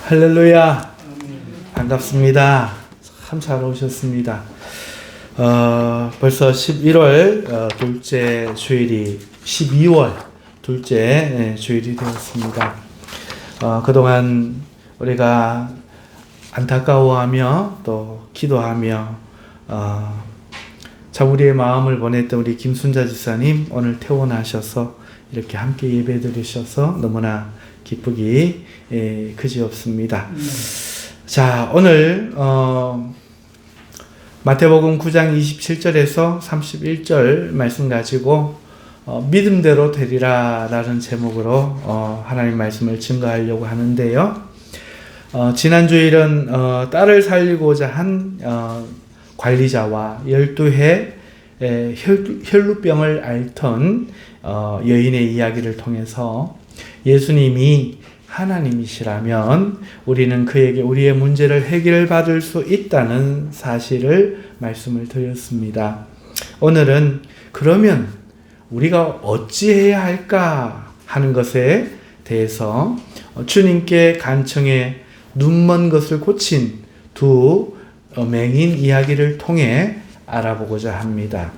할렐루야. 반갑습니다. 참 잘 오셨습니다. 벌써 11월 둘째 주일이 12월 둘째 주일이 되었습니다. 그동안 우리가 안타까워하며 또 기도하며 참 우리의 마음을 보냈던 우리 김순자 지사님 오늘 퇴원하셔서 이렇게 함께 예배 드리셔서 너무나 기쁘기 그지없습니다. 자, 오늘 마태복음 9장 27절에서 31절 말씀 가지고 믿음대로 되리라 라는 제목으로 하나님 말씀을 증거하려고 하는데요. 지난 주일은 딸을 살리고자 한 관리자와 12해 혈루병을 앓던 여인의 이야기를 통해서 예수님이 하나님이시라면 우리는 그에게 우리의 문제를 해결받을 수 있다는 사실을 말씀을 드렸습니다. 오늘은 그러면 우리가 어찌해야 할까 하는 것에 대해서 주님께 간청해 눈먼 것을 고친 두 맹인 이야기를 통해 알아보고자 합니다.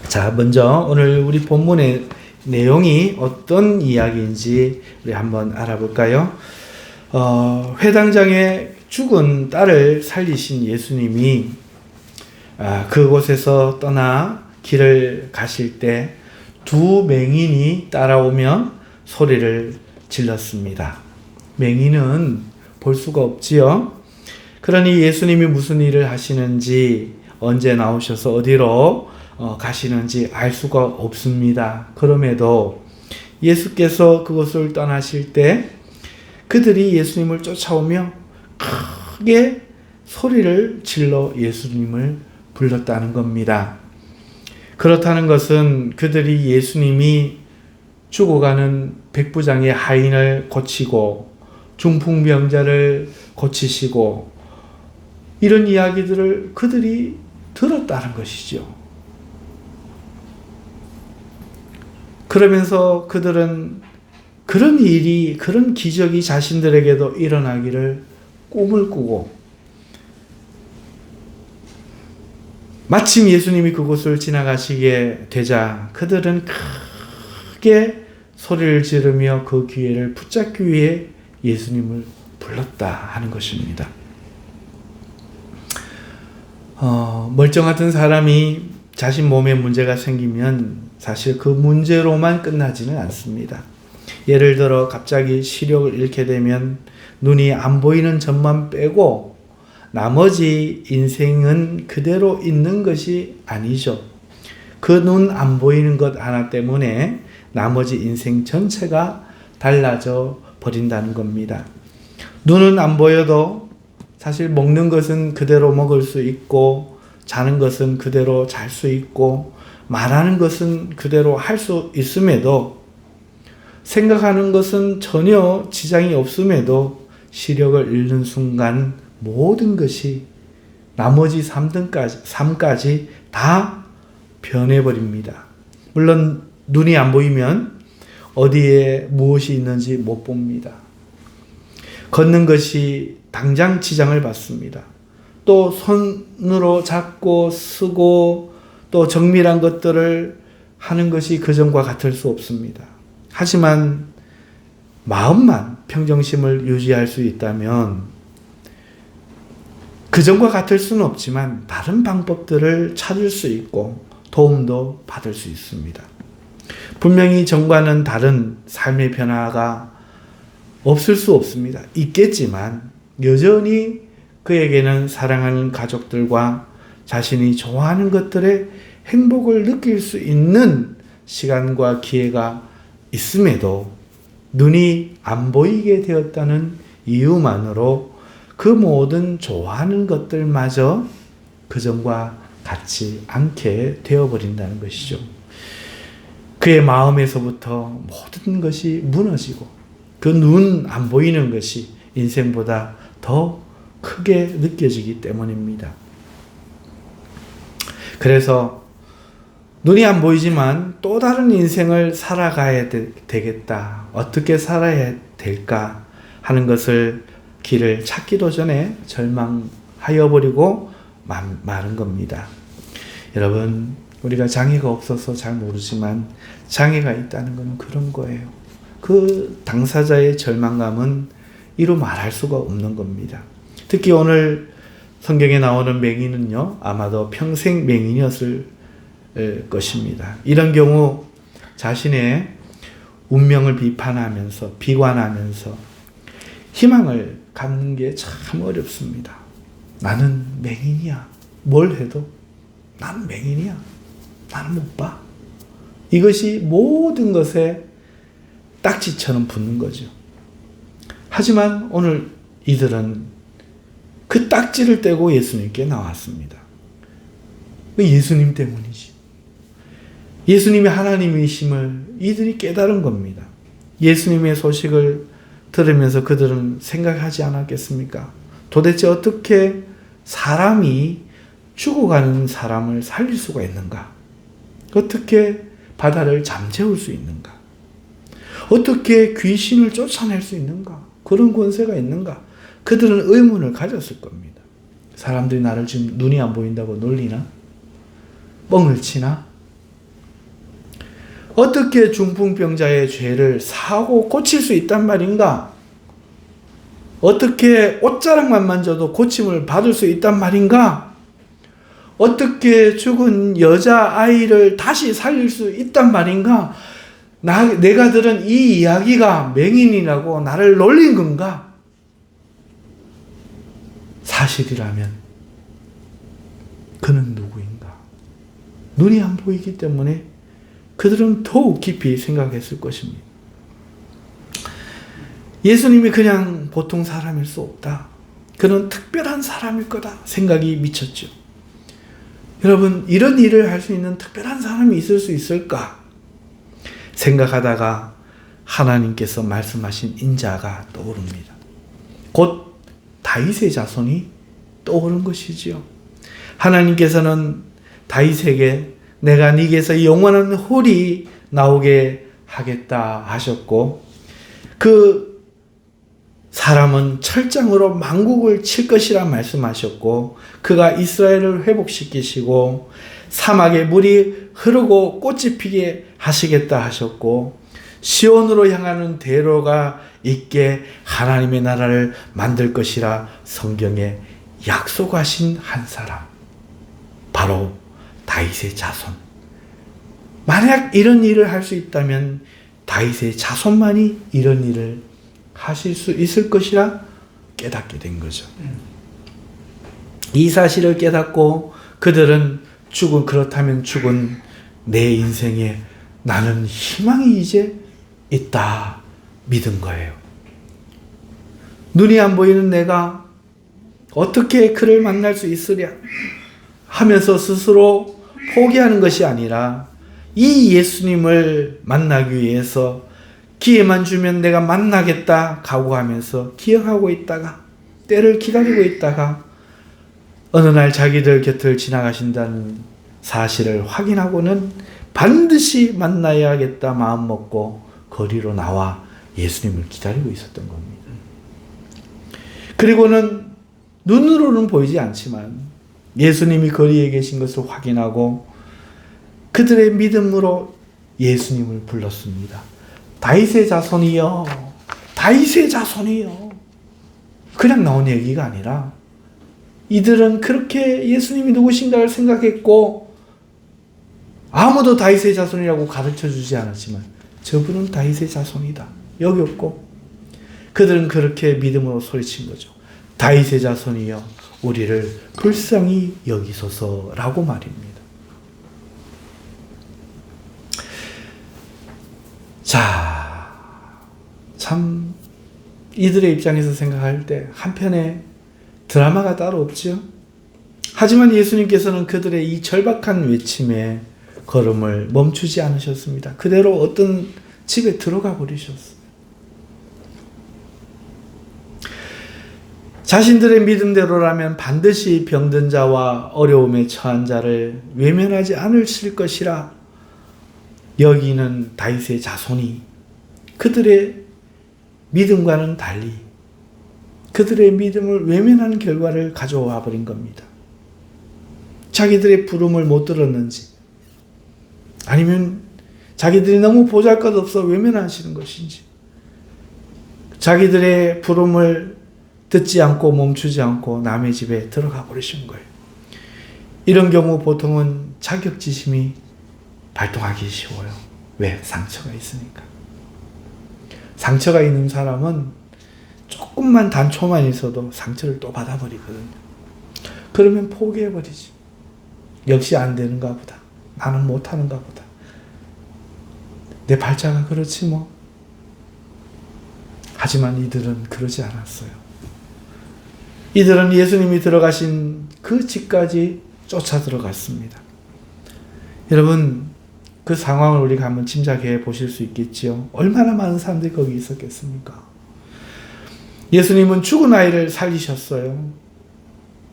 자, 먼저 오늘 우리 본문의 내용이 어떤 이야기인지 우리 한번 알아볼까요? 회당장에 죽은 딸을 살리신 예수님이 그곳에서 떠나 길을 가실 때 두 맹인이 따라오며 소리를 질렀습니다. 맹인은 볼 수가 없지요. 그러니 예수님이 무슨 일을 하시는지, 언제 나오셔서 어디로 가시는지 알 수가 없습니다. 그럼에도 예수께서 그곳을 떠나실 때 그들이 예수님을 쫓아오며 크게 소리를 질러 예수님을 불렀다는 겁니다. 그렇다는 것은 그들이 예수님이 죽어가는 백부장의 하인을 고치고 중풍병자를 고치시고 이런 이야기들을 그들이 들었다는 것이죠. 그러면서 그들은 그런 일이, 그런 기적이 자신들에게도 일어나기를 꿈을 꾸고 마침 예수님이 그곳을 지나가시게 되자 그들은 크게 소리를 지르며 그 기회를 붙잡기 위해 예수님을 불렀다 하는 것입니다. 멀쩡하던 사람이 자신 몸에 문제가 생기면 사실 그 문제로만 끝나지는 않습니다. 예를 들어 갑자기 시력을 잃게 되면 눈이 안 보이는 점만 빼고 나머지 인생은 그대로 있는 것이 아니죠. 그 눈 안 보이는 것 하나 때문에 나머지 인생 전체가 달라져 버린다는 겁니다. 눈은 안 보여도 사실 먹는 것은 그대로 먹을 수 있고 자는 것은 그대로 잘 수 있고 말하는 것은 그대로 할 수 있음에도 생각하는 것은 전혀 지장이 없음에도 시력을 잃는 순간 모든 것이 나머지 삶까지 다 변해버립니다. 물론 눈이 안 보이면 어디에 무엇이 있는지 못 봅니다. 걷는 것이 당장 지장을 받습니다. 또 손으로 잡고 쓰고 또 정밀한 것들을 하는 것이 그전과 같을 수 없습니다. 하지만 마음만 평정심을 유지할 수 있다면 그전과 같을 수는 없지만 다른 방법들을 찾을 수 있고 도움도 받을 수 있습니다. 분명히 전과는 다른 삶의 변화가 없을 수 없습니다. 있겠지만 여전히 그에게는 사랑하는 가족들과 자신이 좋아하는 것들의 행복을 느낄 수 있는 시간과 기회가 있음에도 눈이 안 보이게 되었다는 이유만으로 그 모든 좋아하는 것들마저 그전과 같지 않게 되어버린다는 것이죠. 그의 마음에서부터 모든 것이 무너지고 그 눈 안 보이는 것이 인생보다 더 크게 느껴지기 때문입니다. 그래서 눈이 안 보이지만 또 다른 인생을 살아가야 되겠다. 어떻게 살아야 될까 하는 것을 길을 찾기도 전에 절망하여 버리고 마는 겁니다. 여러분, 우리가 장애가 없어서 잘 모르지만 장애가 있다는 것은 그런 거예요. 그 당사자의 절망감은 이루 말할 수가 없는 겁니다. 특히 오늘 성경에 나오는 맹인은요, 아마도 평생 맹인이었을 것입니다. 이런 경우 자신의 운명을 비판하면서 비관하면서 희망을 갖는 게 참 어렵습니다. 나는 맹인이야. 뭘 해도 나는 맹인이야. 나는 못 봐. 이것이 모든 것에 딱지처럼 붙는 거죠. 하지만 오늘 이들은 그 딱지를 떼고 예수님께 나왔습니다. 예수님 때문이지. 예수님이 하나님이심을 이들이 깨달은 겁니다. 예수님의 소식을 들으면서 그들은 생각하지 않았겠습니까? 도대체 어떻게 사람이 죽어가는 사람을 살릴 수가 있는가? 어떻게 바다를 잠재울 수 있는가? 어떻게 귀신을 쫓아낼 수 있는가? 그런 권세가 있는가? 그들은 의문을 가졌을 겁니다. 사람들이 나를 지금 눈이 안 보인다고 놀리나? 뻥을 치나? 어떻게 중풍병자의 죄를 사고 고칠 수 있단 말인가? 어떻게 옷자락만 만져도 고침을 받을 수 있단 말인가? 어떻게 죽은 여자아이를 다시 살릴 수 있단 말인가? 내가 들은 이 이야기가 맹인이라고 나를 놀린 건가? 사실이라면 그는 누구인가? 눈이 안 보이기 때문에 그들은 더욱 깊이 생각했을 것입니다. 예수님이 그냥 보통 사람일 수 없다. 그는 특별한 사람일 거다 생각이 미쳤죠. 여러분, 이런 일을 할 수 있는 특별한 사람이 있을 수 있을까? 생각하다가 하나님께서 말씀하신 인자가 떠오릅니다. 곧 다윗의 자손이 떠오른 것이지요. 하나님께서는 다윗에게 내가 네게서 영원한 홀이 나오게 하겠다 하셨고, 그 사람은 철장으로 만국을 칠 것이라 말씀하셨고, 그가 이스라엘을 회복시키시고 사막에 물이 흐르고 꽃이 피게 하시겠다 하셨고, 시온으로 향하는 대로가 있게 하나님의 나라를 만들 것이라 성경에 약속하신 한 사람, 바로 다윗의 자손. 만약 이런 일을 할 수 있다면 다윗의 자손만이 이런 일을 하실 수 있을 것이라 깨닫게 된 거죠. 이 사실을 깨닫고 그들은 그렇다면 죽은 내 인생에 나는 희망이 이제 있다 믿은 거예요. 눈이 안 보이는 내가 어떻게 그를 만날 수 있으랴 하면서 스스로 포기하는 것이 아니라 이 예수님을 만나기 위해서 기회만 주면 내가 만나겠다 각오하면서 기억하고 있다가 때를 기다리고 있다가 어느 날 자기들 곁을 지나가신다는 사실을 확인하고는 반드시 만나야겠다 마음먹고 거리로 나와 예수님을 기다리고 있었던 겁니다. 그리고는 눈으로는 보이지 않지만 예수님이 거리에 계신 것을 확인하고 그들의 믿음으로 예수님을 불렀습니다. 다윗의 자손이여, 다윗의 자손이여. 그냥 나온 얘기가 아니라 이들은 그렇게 예수님이 누구신가를 생각했고 아무도 다윗의 자손이라고 가르쳐주지 않았지만 저분은 다윗의 자손이다 여겼고 그들은 그렇게 믿음으로 소리친 거죠. 다윗의 자손이여 우리를 불쌍히 여기소서라고 말입니다. 자, 참 이들의 입장에서 생각할 때 한편에 드라마가 따로 없죠. 하지만 예수님께서는 그들의 이 절박한 외침에 걸음을 멈추지 않으셨습니다. 그대로 어떤 집에 들어가 버리셨어요. 자신들의 믿음대로라면 반드시 병든 자와 어려움에 처한 자를 외면하지 않으실 것이라 여기는 다윗의 자손이 그들의 믿음과는 달리 그들의 믿음을 외면하는 결과를 가져와 버린 겁니다. 자기들의 부름을 못 들었는지, 아니면 자기들이 너무 보잘것없어 외면하시는 것인지, 자기들의 부름을 듣지 않고 멈추지 않고 남의 집에 들어가 버리신 거예요. 이런 경우 보통은 자격지심이 발동하기 쉬워요. 왜? 상처가 있으니까. 상처가 있는 사람은 조금만 단초만 있어도 상처를 또 받아버리거든요. 그러면 포기해버리지. 역시 안 되는가 보다. 나는 못하는가 보다. 내 발자가 그렇지 뭐. 하지만 이들은 그러지 않았어요. 이들은 예수님이 들어가신 그 집까지 쫓아 들어갔습니다. 여러분, 그 상황을 우리가 한번 짐작해 보실 수 있겠지요. 얼마나 많은 사람들이 거기 있었겠습니까? 예수님은 죽은 아이를 살리셨어요.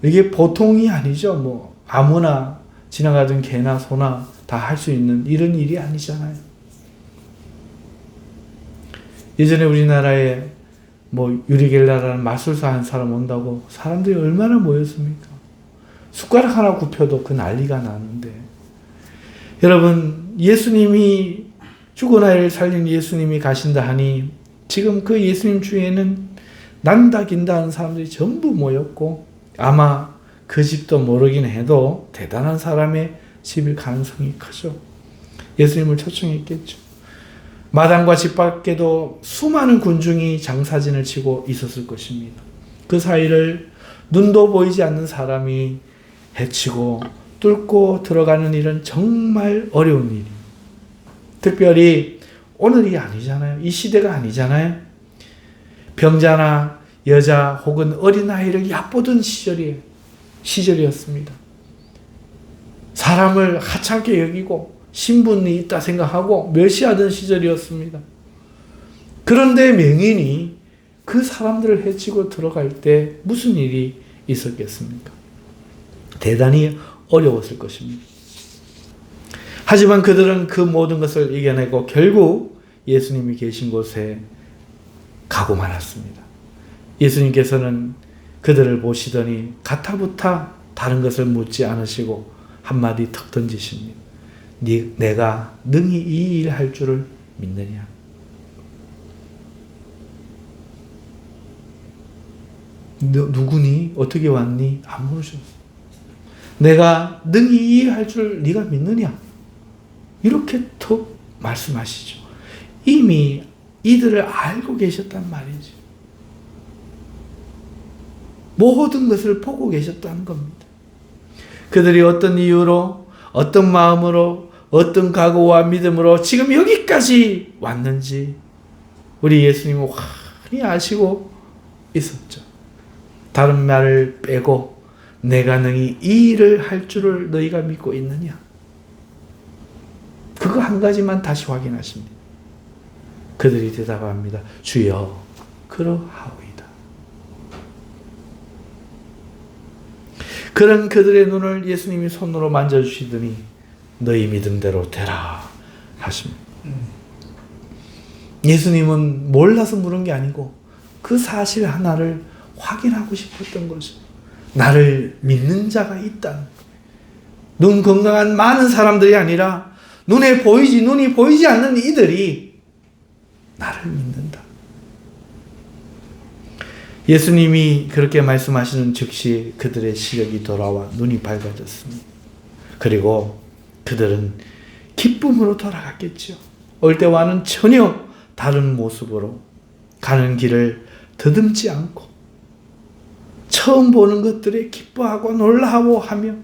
이게 보통이 아니죠. 뭐 아무나 지나가던 개나 소나 다 할 수 있는 이런 일이 아니잖아요. 예전에 우리나라에 뭐 유리겔라라는 마술사 한 사람 온다고 사람들이 얼마나 모였습니까? 숟가락 하나 굽혀도 그 난리가 나는데, 여러분, 예수님이 죽은 아이를 살린 예수님이 가신다 하니 지금 그 예수님 주위에는 난다 긴다 하는 사람들이 전부 모였고, 아마 그 집도 모르긴 해도 대단한 사람의 집일 가능성이 크죠. 예수님을 초청했겠죠. 마당과 집 밖에도 수많은 군중이 장사진을 치고 있었을 것입니다. 그 사이를 눈도 보이지 않는 사람이 헤치고 뚫고 들어가는 일은 정말 어려운 일이에요. 특별히 오늘이 아니잖아요. 이 시대가 아니잖아요. 병자나 여자 혹은 어린아이를 얕보던 시절이었습니다. 사람을 하찮게 여기고 신분이 있다 생각하고 멸시하던 시절이었습니다. 그런데 맹인이 그 사람들을 해치고 들어갈 때 무슨 일이 있었겠습니까? 대단히 어려웠을 것입니다. 하지만 그들은 그 모든 것을 이겨내고 결국 예수님이 계신 곳에 가고 말았습니다. 예수님께서는 그들을 보시더니 가타부타 다른 것을 묻지 않으시고 한마디 턱 던지십니다. 내가 능히 이 일 할 줄을 믿느냐? 누구니? 어떻게 왔니? 안 물으셨어요. 내가 능히 이 일 할 줄 네가 믿느냐? 이렇게 턱 말씀하시죠. 이미 이들을 알고 계셨단 말이죠. 모든 것을 보고 계셨다는 겁니다. 그들이 어떤 이유로, 어떤 마음으로, 어떤 각오와 믿음으로 지금 여기까지 왔는지 우리 예수님은 환히 아시고 있었죠. 다른 말을 빼고 내가 능히 이 일을 할 줄을 너희가 믿고 있느냐? 그거 한 가지만 다시 확인하십니다. 그들이 대답합니다. 주여, 그러하오이다. 그런 그들의 눈을 예수님이 손으로 만져주시더니 너희 믿음대로 되라 하십니다. 예수님은 몰라서 물은 게 아니고 그 사실 하나를 확인하고 싶었던 거죠. 나를 믿는 자가 있다. 눈 건강한 많은 사람들이 아니라 눈이 보이지 않는 이들이 나를 믿는다. 예수님이 그렇게 말씀하시는 즉시 그들의 시력이 돌아와 눈이 밝아졌습니다. 그리고 그들은 기쁨으로 돌아갔겠죠. 올 때와는 전혀 다른 모습으로 가는 길을 더듬지 않고 처음 보는 것들에 기뻐하고 놀라워하며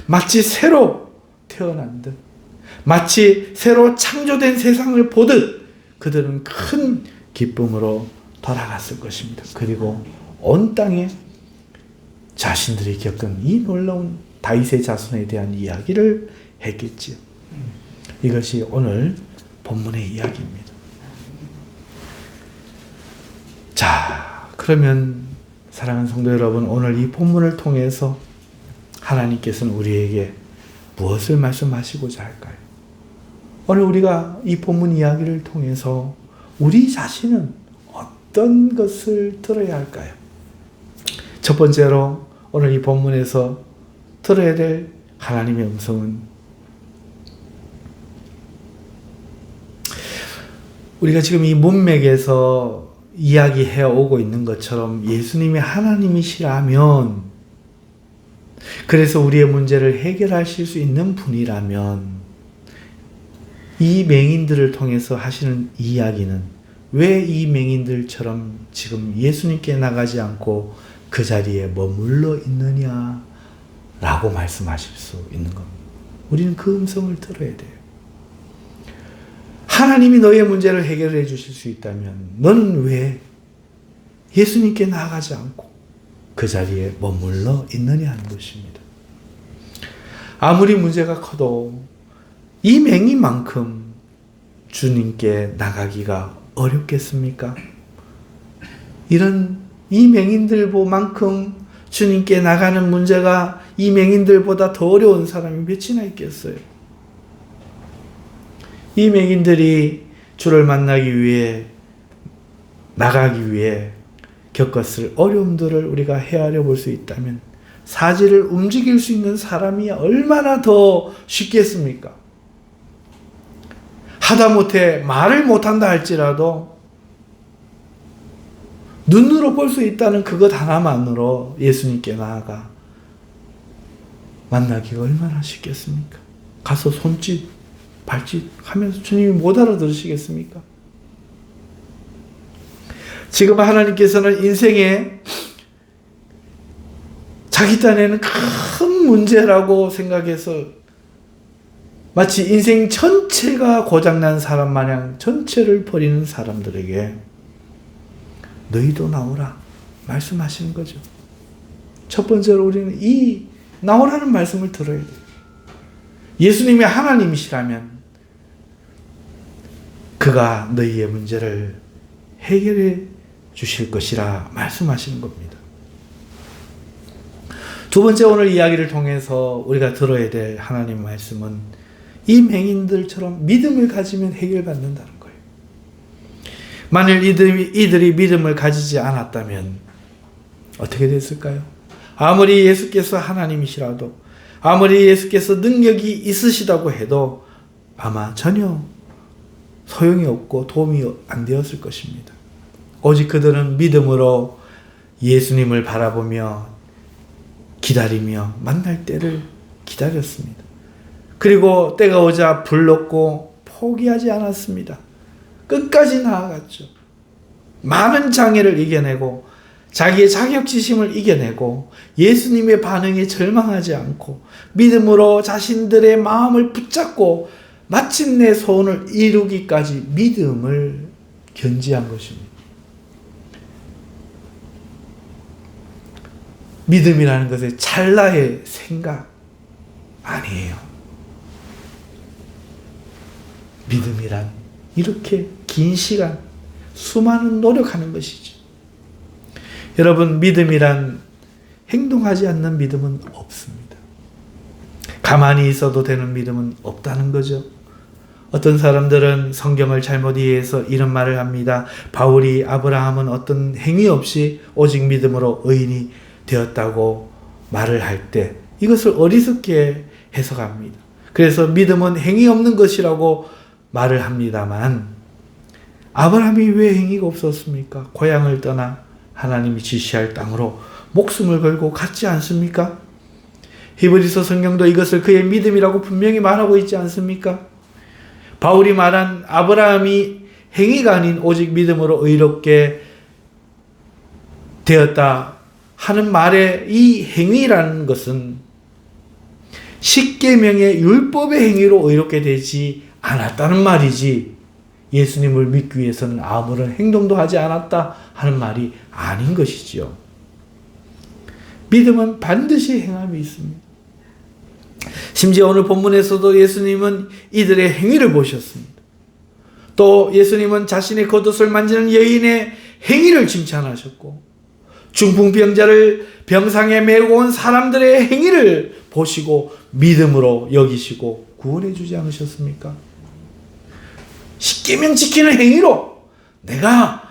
마치 새로 태어난 듯, 마치 새로 창조된 세상을 보듯 그들은 큰 기쁨으로 돌아갔을 것입니다. 그리고 온 땅에 자신들이 겪은 이 놀라운 다윗의 자손에 대한 이야기를 했겠지요. 이것이 오늘 본문의 이야기입니다. 자, 그러면 사랑하는 성도 여러분, 오늘 이 본문을 통해서 하나님께서는 우리에게 무엇을 말씀하시고자 할까요? 오늘 우리가 이 본문 이야기를 통해서 우리 자신은 어떤 것을 들어야 할까요? 첫 번째로 오늘 이 본문에서 들어야 될 하나님의 음성은 우리가 지금 이 문맥에서 이야기해 오고 있는 것처럼 예수님이 하나님이시라면, 그래서 우리의 문제를 해결하실 수 있는 분이라면, 이 맹인들을 통해서 하시는 이야기는 왜 이 맹인들처럼 지금 예수님께 나가지 않고 그 자리에 머물러 있느냐 라고 말씀하실 수 있는 겁니다. 우리는 그 음성을 들어야 돼요. 하나님이 너의 문제를 해결해 주실 수 있다면 너는 왜 예수님께 나아가지 않고 그 자리에 머물러 있느냐 하는 것입니다. 아무리 문제가 커도 이 맹인만큼 주님께 나가기가 어렵겠습니까? 이 맹인들만큼 주님께 나가는 문제가 이 맹인들보다 더 어려운 사람이 몇이나 있겠어요? 이 맹인들이 주를 만나기 위해, 나가기 위해 겪었을 어려움들을 우리가 헤아려 볼 수 있다면 사지를 움직일 수 있는 사람이 얼마나 더 쉽겠습니까? 하다못해 말을 못한다 할지라도 눈으로 볼 수 있다는 그것 하나만으로 예수님께 나아가 만나기가 얼마나 쉽겠습니까? 가서 손짓, 발짓 하면서 주님이 못 알아들으시겠습니까? 지금 하나님께서는 인생에 자기 딴에는 큰 문제라고 생각해서 마치 인생 전체가 고장난 사람 마냥 전체를 버리는 사람들에게 너희도 나오라 말씀하시는 거죠. 첫 번째로 우리는 이 나오라는 말씀을 들어야 돼요. 예수님이 하나님이시라면 그가 너희의 문제를 해결해 주실 것이라 말씀하시는 겁니다. 두 번째, 오늘 이야기를 통해서 우리가 들어야 될 하나님 말씀은 이 맹인들처럼 믿음을 가지면 해결받는다는 거예요. 만일 이들이 믿음을 가지지 않았다면 어떻게 됐을까요? 아무리 예수께서 하나님이시라도, 아무리 예수께서 능력이 있으시다고 해도 아마 전혀 소용이 없고 도움이 안 되었을 것입니다. 오직 그들은 믿음으로 예수님을 바라보며 기다리며 만날 때를 기다렸습니다. 그리고 때가 오자 불렀고 포기하지 않았습니다. 끝까지 나아갔죠. 많은 장애를 이겨내고 자기의 자격지심을 이겨내고 예수님의 반응에 절망하지 않고 믿음으로 자신들의 마음을 붙잡고 마침내 소원을 이루기까지 믿음을 견지한 것입니다. 믿음이라는 것은 찰나의 생각 아니에요. 믿음이란 이렇게 긴 시간 수많은 노력하는 것이죠. 여러분, 믿음이란 행동하지 않는 믿음은 없습니다. 가만히 있어도 되는 믿음은 없다는 거죠. 어떤 사람들은 성경을 잘못 이해해서 이런 말을 합니다. 바울이 아브라함은 어떤 행위 없이 오직 믿음으로 의인이 되었다고 말을 할 때 이것을 어리석게 해석합니다. 그래서 믿음은 행위 없는 것이라고 말을 합니다만, 아브라함이 왜 행위가 없었습니까? 고향을 떠나 하나님이 지시할 땅으로 목숨을 걸고 갔지 않습니까? 히브리서 성경도 이것을 그의 믿음이라고 분명히 말하고 있지 않습니까? 바울이 말한 아브라함이 행위가 아닌 오직 믿음으로 의롭게 되었다 하는 말의 이 행위라는 것은 십계명의 율법의 행위로 의롭게 되지 않았다는 말이지, 예수님을 믿기 위해서는 아무런 행동도 하지 않았다 하는 말이 아닌 것이지요. 믿음은 반드시 행함이 있습니다. 심지어 오늘 본문에서도 예수님은 이들의 행위를 보셨습니다. 또 예수님은 자신의 겉옷을 만지는 여인의 행위를 칭찬하셨고, 중풍병자를 병상에 메고 온 사람들의 행위를 보시고 믿음으로 여기시고 구원해 주지 않으셨습니까? 십계명 지키는 행위로 내가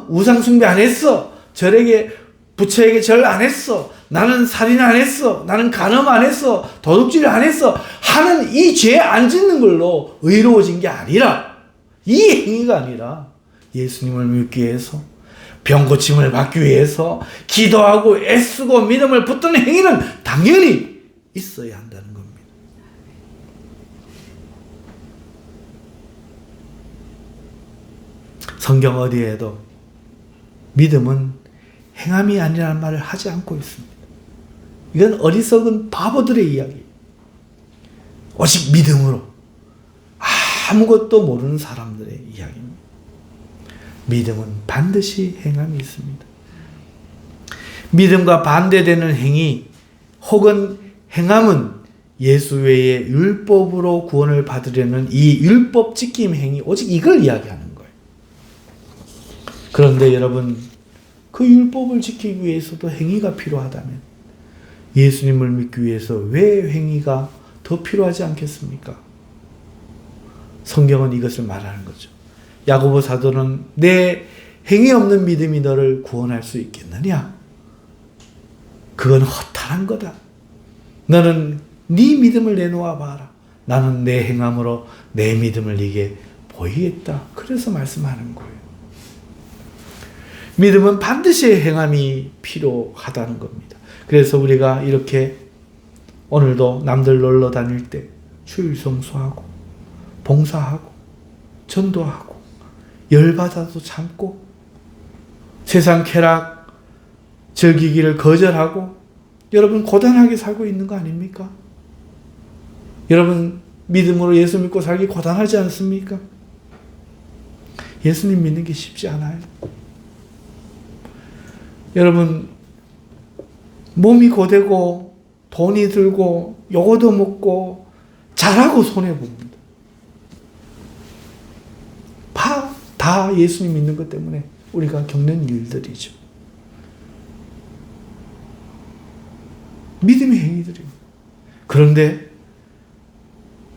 우상 숭배 안 했어, 절에게 부처에게 절 안 했어. 나는 살인 안 했어. 나는 간음 안 했어. 도둑질 안 했어. 하는 이 죄 안 짓는 걸로 의로워진 게 아니라, 이 행위가 아니라 예수님을 믿기 위해서, 병 고침을 받기 위해서 기도하고 애쓰고 믿음을 붙드는 행위는 당연히 있어야 한다는 겁니다. 성경 어디에도 믿음은 행함이 아니라는 말을 하지 않고 있습니다. 이건 어리석은 바보들의 이야기. 오직 믿음으로 아무것도 모르는 사람들의 이야기입니다. 믿음은 반드시 행함이 있습니다. 믿음과 반대되는 행위 혹은 행함은 예수 외에 율법으로 구원을 받으려는 이 율법 지킴 행위, 오직 이걸 이야기하는 거예요. 그런데 여러분, 그 율법을 지키기 위해서도 행위가 필요하다면 예수님을 믿기 위해서 왜 행위가 더 필요하지 않겠습니까? 성경은 이것을 말하는 거죠. 야고보 사도는 내 행위 없는 믿음이 너를 구원할 수 있겠느냐? 그건 허탄한 거다. 너는 네 믿음을 내놓아 봐라. 나는 내 행함으로 내 믿음을 네게 보이겠다. 그래서 말씀하는 거예요. 믿음은 반드시 행함이 필요하다는 겁니다. 그래서 우리가 이렇게 오늘도 남들 놀러 다닐 때 주일 성수하고 봉사하고 전도하고 열받아도 참고 세상 쾌락 즐기기를 거절하고 여러분 고단하게 살고 있는 거 아닙니까? 여러분 믿음으로 예수 믿고 살기 고단하지 않습니까? 예수님 믿는 게 쉽지 않아요. 여러분 몸이 고되고 돈이 들고 요거도 먹고 잘하고 손해봅니다. 다 예수님 믿는 것 때문에 우리가 겪는 일들이죠. 믿음의 행위들입니다. 그런데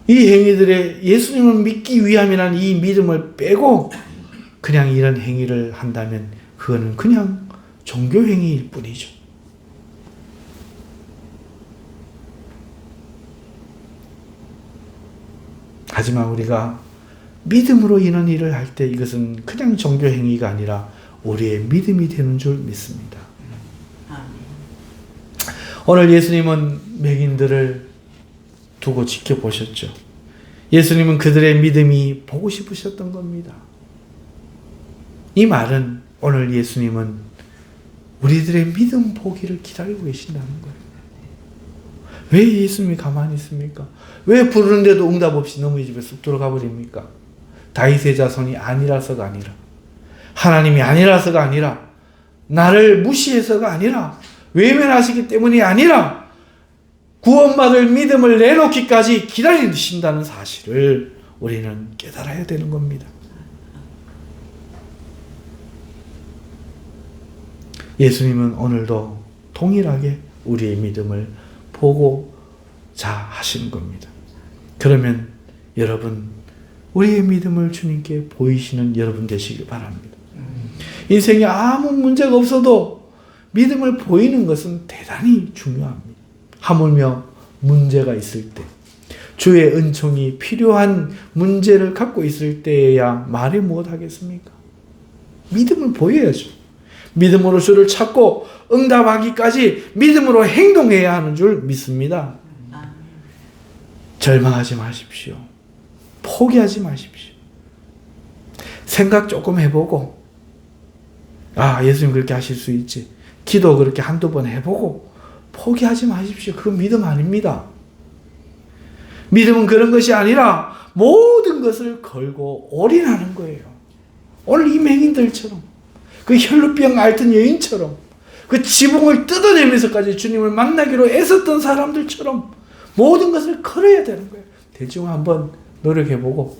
이 행위들에 예수님을 믿기 위함이라는 이 믿음을 빼고 그냥 이런 행위를 한다면 그거는 그냥 종교 행위일 뿐이죠. 하지만 우리가 믿음으로 이런 일을 할 때 이것은 그냥 종교 행위가 아니라 우리의 믿음이 되는 줄 믿습니다. 오늘 예수님은 맹인들을 두고 지켜보셨죠. 예수님은 그들의 믿음이 보고 싶으셨던 겁니다. 이 말은 오늘 예수님은 우리들의 믿음 보기를 기다리고 계신다는 거예요. 왜 예수님이 가만히 있습니까? 왜 부르는데도 응답 없이 너무 이 집에 쑥 들어가 버립니까? 다윗의 자손이 아니라서가 아니라, 하나님이 아니라서가 아니라, 나를 무시해서가 아니라, 외면하시기 때문이 아니라 구원받을 믿음을 내놓기까지 기다리신다는 사실을 우리는 깨달아야 되는 겁니다. 예수님은 오늘도 동일하게 우리의 믿음을 보고자 하시는 겁니다. 그러면 여러분, 우리의 믿음을 주님께 보이시는 여러분 되시길 바랍니다. 인생에 아무 문제가 없어도 믿음을 보이는 것은 대단히 중요합니다. 하물며 문제가 있을 때, 주의 은총이 필요한 문제를 갖고 있을 때에야 말이 무엇하겠습니까? 믿음을 보여야죠. 믿음으로 주를 찾고 응답하기까지 믿음으로 행동해야 하는 줄 믿습니다. 절망하지 마십시오. 포기하지 마십시오. 생각 조금 해보고, 예수님 그렇게 하실 수 있지. 기도 그렇게 한두 번 해보고 포기하지 마십시오. 그건 믿음 아닙니다. 믿음은 그런 것이 아니라 모든 것을 걸고 올인하는 거예요. 오늘 이 맹인들처럼, 그 혈루병 앓던 여인처럼, 그 지붕을 뜯어내면서까지 주님을 만나기로 애썼던 사람들처럼 모든 것을 걸어야 되는 거예요. 대충 한번 노력해보고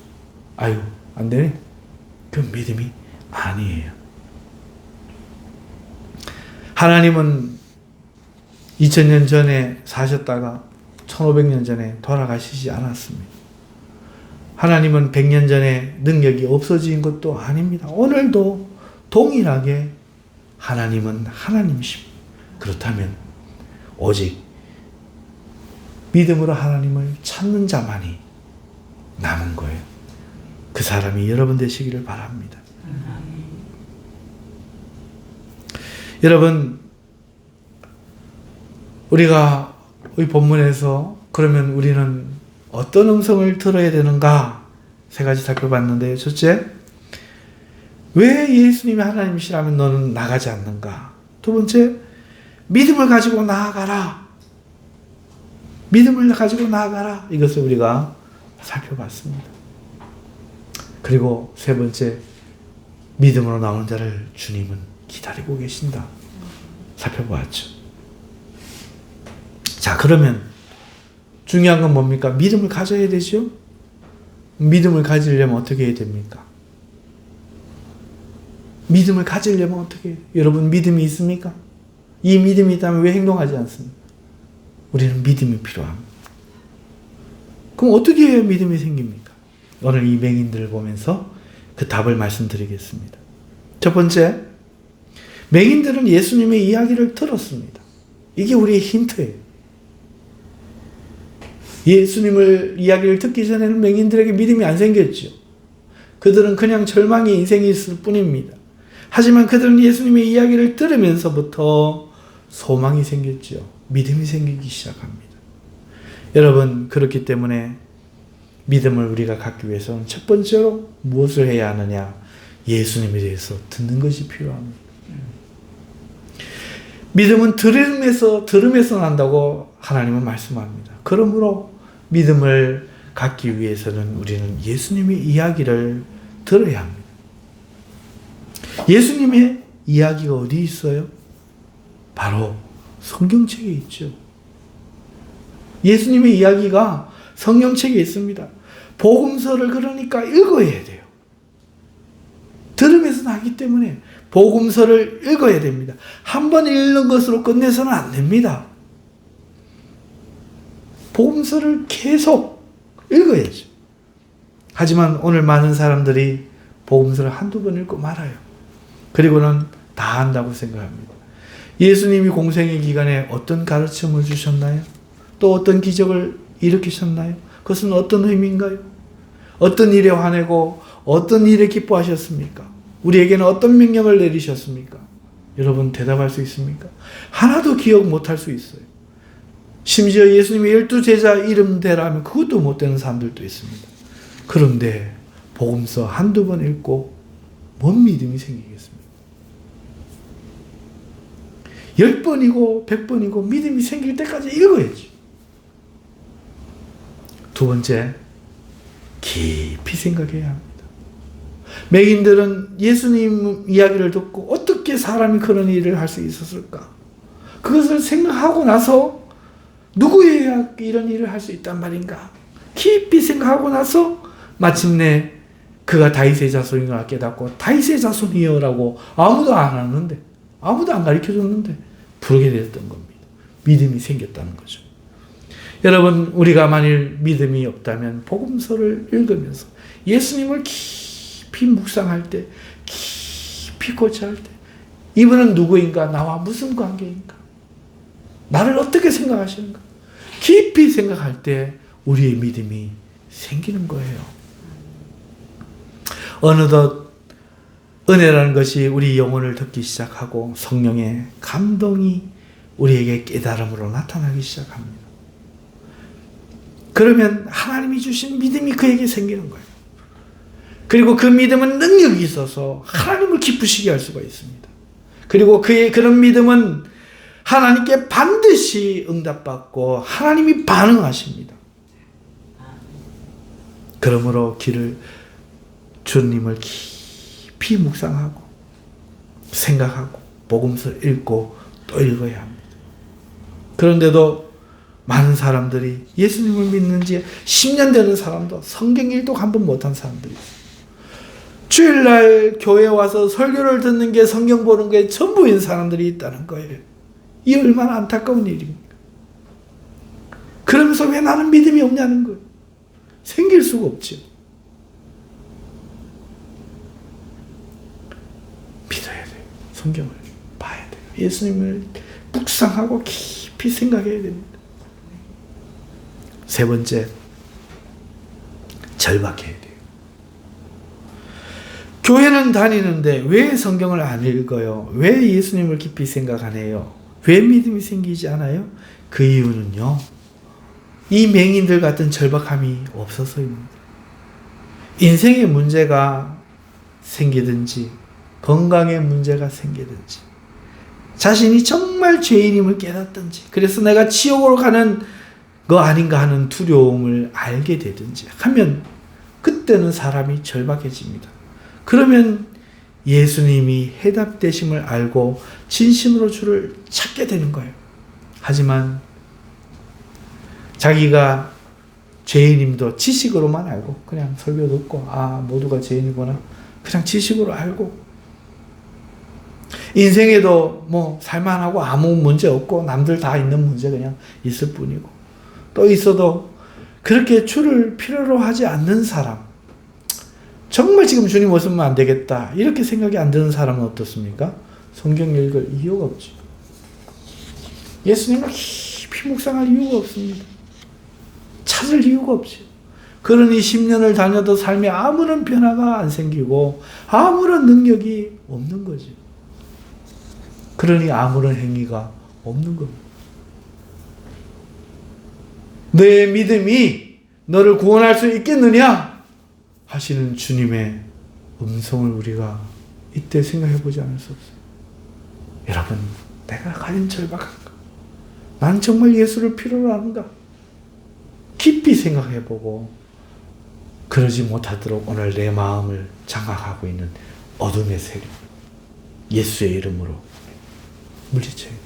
안 되네. 그건 믿음이 아니에요. 하나님은 2000년 전에 사셨다가 1500년 전에 돌아가시지 않았습니다. 하나님은 100년 전에 능력이 없어진 것도 아닙니다. 오늘도 동일하게 하나님은 하나님이십니다. 그렇다면 오직 믿음으로 하나님을 찾는 자만이 남은 거예요. 그 사람이 여러분 되시기를 바랍니다. 여러분, 우리가 이 본문에서 그러면 우리는 어떤 음성을 들어야 되는가? 세 가지 살펴봤는데요. 첫째, 왜 예수님이 하나님이시라면 너는 나가지 않는가? 두 번째, 믿음을 가지고 나아가라. 믿음을 가지고 나아가라. 이것을 우리가 살펴봤습니다. 그리고 세 번째, 믿음으로 나오는 자를 주님은 기다리고 계신다. 살펴보았죠. 자, 그러면 중요한 건 뭡니까? 믿음을 가져야 되죠? 믿음을 가지려면 어떻게 해야 됩니까? 믿음을 가지려면 어떻게 해요? 여러분, 믿음이 있습니까? 이 믿음이 있다면 왜 행동하지 않습니까? 우리는 믿음이 필요합니다. 그럼 어떻게 해야 믿음이 생깁니까? 오늘 이 맹인들을 보면서 그 답을 말씀드리겠습니다. 첫 번째, 맹인들은 예수님의 이야기를 들었습니다. 이게 우리의 힌트예요. 예수님을 이야기를 듣기 전에는 맹인들에게 믿음이 안 생겼죠. 그들은 그냥 절망의 인생이 있을 뿐입니다. 하지만 그들은 예수님의 이야기를 들으면서부터 소망이 생겼죠. 믿음이 생기기 시작합니다. 여러분, 그렇기 때문에 믿음을 우리가 갖기 위해서는 첫 번째로 무엇을 해야 하느냐? 예수님에 대해서 듣는 것이 필요합니다. 믿음은 들음에서 난다고 하나님은 말씀합니다. 그러므로 믿음을 갖기 위해서는 우리는 예수님의 이야기를 들어야 합니다. 예수님의 이야기가 어디 있어요? 바로 성경책에 있죠. 예수님의 이야기가 성경책에 있습니다. 복음서를 그러니까 읽어야 돼요. 들으면서 나기 때문에 복음서를 읽어야 됩니다. 한 번 읽는 것으로 끝내서는 안 됩니다. 복음서를 계속 읽어야죠. 하지만 오늘 많은 사람들이 복음서를 한두 번 읽고 말아요. 그리고는 다 한다고 생각합니다. 예수님이 공생의 기간에 어떤 가르침을 주셨나요? 또 어떤 기적을 일으키셨나요? 그것은 어떤 의미인가요? 어떤 일에 화내고 어떤 일에 기뻐하셨습니까? 우리에게는 어떤 명령을 내리셨습니까? 여러분, 대답할 수 있습니까? 하나도 기억 못할 수 있어요. 심지어 예수님의 12제자 이름 대라면 그것도 못 되는 사람들도 있습니다. 그런데 복음서 한두 번 읽고 뭔 믿음이 생기겠습니까? 10번이고 100번이고 믿음이 생길 때까지 읽어야지. 두 번째, 깊이 생각해야 합니다. 맹인들은 예수님 이야기를 듣고 어떻게 사람이 그런 일을 할 수 있었을까? 그것을 생각하고 나서 누구여야 이런 일을 할 수 있단 말인가? 깊이 생각하고 나서 마침내 그가 다윗의 자손이라 깨닫고 다윗의 자손이여라고 아무도 안 하는데, 아무도 안 가르쳐줬는데 부르게 됐던 겁니다. 믿음이 생겼다는 거죠. 여러분, 우리가 만일 믿음이 없다면 복음서를 읽으면서 예수님을 깊이 묵상할 때, 깊이 고찰할 때, 이분은 누구인가? 나와 무슨 관계인가? 나를 어떻게 생각하시는가? 깊이 생각할 때 우리의 믿음이 생기는 거예요. 어느덧 은혜라는 것이 우리 영혼을 듣기 시작하고 성령의 감동이 우리에게 깨달음으로 나타나기 시작합니다. 그러면 하나님이 주신 믿음이 그에게 생기는 거예요. 그리고 그 믿음은 능력이 있어서 하나님을 기쁘시게 할 수가 있습니다. 그리고 그의 그런 믿음은 하나님께 반드시 응답받고 하나님이 반응하십니다. 그러므로 주님을 깊이 묵상하고 생각하고 복음서를 읽고 또 읽어야 합니다. 그런데도 많은 사람들이 예수님을 믿는 지 10년 되는 사람도 성경 일독 한 번 못한 사람들이 있어요. 주일날 교회 와서 설교를 듣는 게 성경 보는 게 전부인 사람들이 있다는 거예요. 이 얼마나 안타까운 일입니까? 그러면서 왜 나는 믿음이 없냐는 거예요. 생길 수가 없죠. 믿어야 돼요. 성경을 예수님을 묵상하고 깊이 생각해야 됩니다. 세 번째, 절박해야 돼요. 교회는 다니는데 왜 성경을 안 읽어요? 왜 예수님을 깊이 생각 안 해요? 왜 믿음이 생기지 않아요? 그 이유는요, 이 맹인들 같은 절박함이 없어서입니다. 인생의 문제가 생기든지 건강의 문제가 생기든지 자신이 정말 죄인임을 깨닫든지 그래서 내가 지옥으로 가는 거 아닌가 하는 두려움을 알게 되든지 하면 그때는 사람이 절박해집니다. 그러면 예수님이 해답되심을 알고 진심으로 주를 찾게 되는 거예요. 하지만 자기가 죄인임도 지식으로만 알고 그냥 설교 듣고 모두가 죄인이구나 그냥 지식으로 알고 인생에도 뭐 살만하고 아무 문제 없고 남들 다 있는 문제 그냥 있을 뿐이고 또 있어도 그렇게 주를 필요로 하지 않는 사람, 정말 지금 주님 없으면 안 되겠다 이렇게 생각이 안 드는 사람은 어떻습니까? 성경 읽을 이유가 없죠. 예수님을 깊이 묵상할 이유가 없습니다. 찾을 이유가 없죠. 그러니 10년을 다녀도 삶에 아무런 변화가 안 생기고 아무런 능력이 없는 거죠. 그러니 아무런 행위가 없는 겁니다. 내 믿음이 너를 구원할 수 있겠느냐 하시는 주님의 음성을 우리가 이때 생각해 보지 않을 수 없어요. 여러분, 내가 과연 절박한가? 난 정말 예수를 필요로 하는가? 깊이 생각해 보고 그러지 못하도록 오늘 내 마음을 장악하고 있는 어둠의 세력, 예수의 이름으로 물리쳐야 돼요.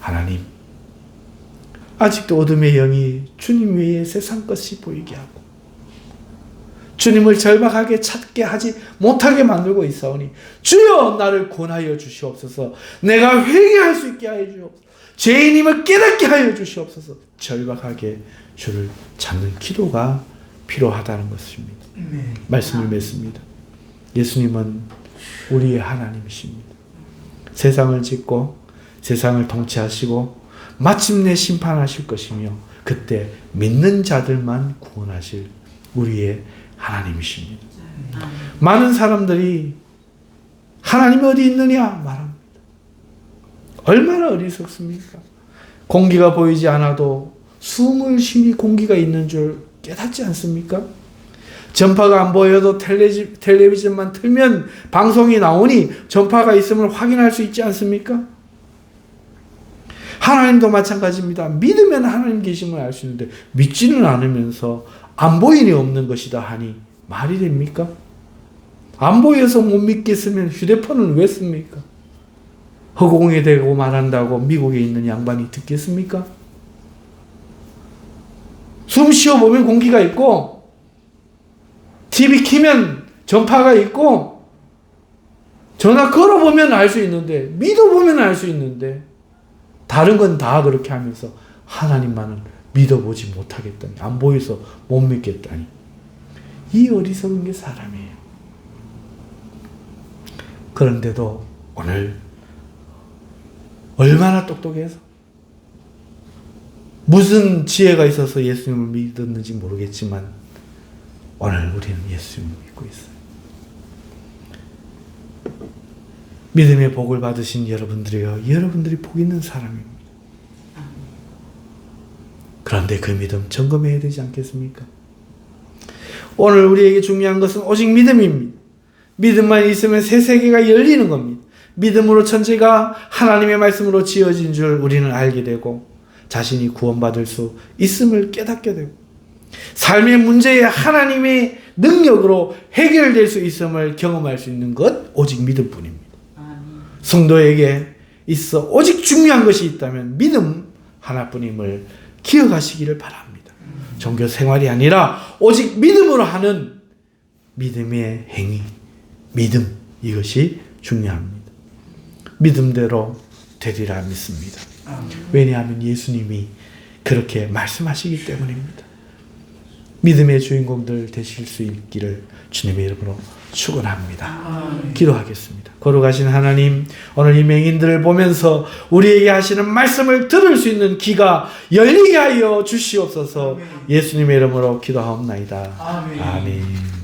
하나님, 아직도 어둠의 영이 주님 외에 세상 것이 보이게 하고 주님을 절박하게 찾게 하지 못하게 만들고 있사오니 주여 나를 구원하여 주시옵소서. 내가 회개할 수 있게 하여 주옵소서. 죄인임을 깨닫게 하여 주시옵소서. 절박하게 주를 찾는 기도가 필요하다는 것입니다. 말씀을 맺습니다. 예수님은 우리의 하나님이십니다. 세상을 짓고 세상을 통치하시고 마침내 심판하실 것이며 그때 믿는 자들만 구원하실 우리의 하나님이십니다. 많은 사람들이 하나님이 어디 있느냐 말합니다. 얼마나 어리석습니까? 공기가 보이지 않아도 숨을 쉬니 공기가 있는 줄 깨닫지 않습니까? 전파가 안 보여도 텔레비전만 틀면 방송이 나오니 전파가 있음을 확인할 수 있지 않습니까? 하나님도 마찬가지입니다. 믿으면 하나님 계심을 알 수 있는데 믿지는 않으면서 안 보이니 없는 것이다 하니 말이 됩니까? 안 보여서 못 믿겠으면 휴대폰을 왜 씁니까? 허공에 대고 말한다고 미국에 있는 양반이 듣겠습니까? 숨 쉬어보면 공기가 있고 TV 키면 전파가 있고 전화 걸어보면 알 수 있는데 믿어보면 알 수 있는데 다른 건 다 그렇게 하면서 하나님만은 믿어보지 못하겠다니 안 보여서 못 믿겠다니 이 어리석은 게 사람이에요. 그런데도 오늘 얼마나 똑똑해서 무슨 지혜가 있어서 예수님을 믿었는지 모르겠지만 오늘 우리는 예수님을 믿고 있어요. 믿음의 복을 받으신 여러분들이요, 여러분들이 복 있는 사람입니다. 그런데 그 믿음 점검해야 되지 않겠습니까? 오늘 우리에게 중요한 것은 오직 믿음입니다. 믿음만 있으면 새 세계가 열리는 겁니다. 믿음으로 천지가 하나님의 말씀으로 지어진 줄 우리는 알게 되고 자신이 구원받을 수 있음을 깨닫게 되고 삶의 문제에 하나님의 능력으로 해결될 수 있음을 경험할 수 있는 것 오직 믿음뿐입니다. 성도에게 있어 오직 중요한 것이 있다면 믿음 하나뿐임을 기억하시기를 바랍니다. 종교 생활이 아니라 오직 믿음으로 하는 믿음의 행위, 믿음, 이것이 중요합니다. 믿음대로 되리라 믿습니다. 왜냐하면 예수님이 그렇게 말씀하시기 때문입니다. 믿음의 주인공들 되실 수 있기를 주님의 이름으로 축원합니다. 기도하겠습니다. 거룩하신 하나님, 오늘 이 맹인들을 보면서 우리에게 하시는 말씀을 들을 수 있는 귀가 열리게 하여 주시옵소서. 예수님의 이름으로 기도하옵나이다. 아멘.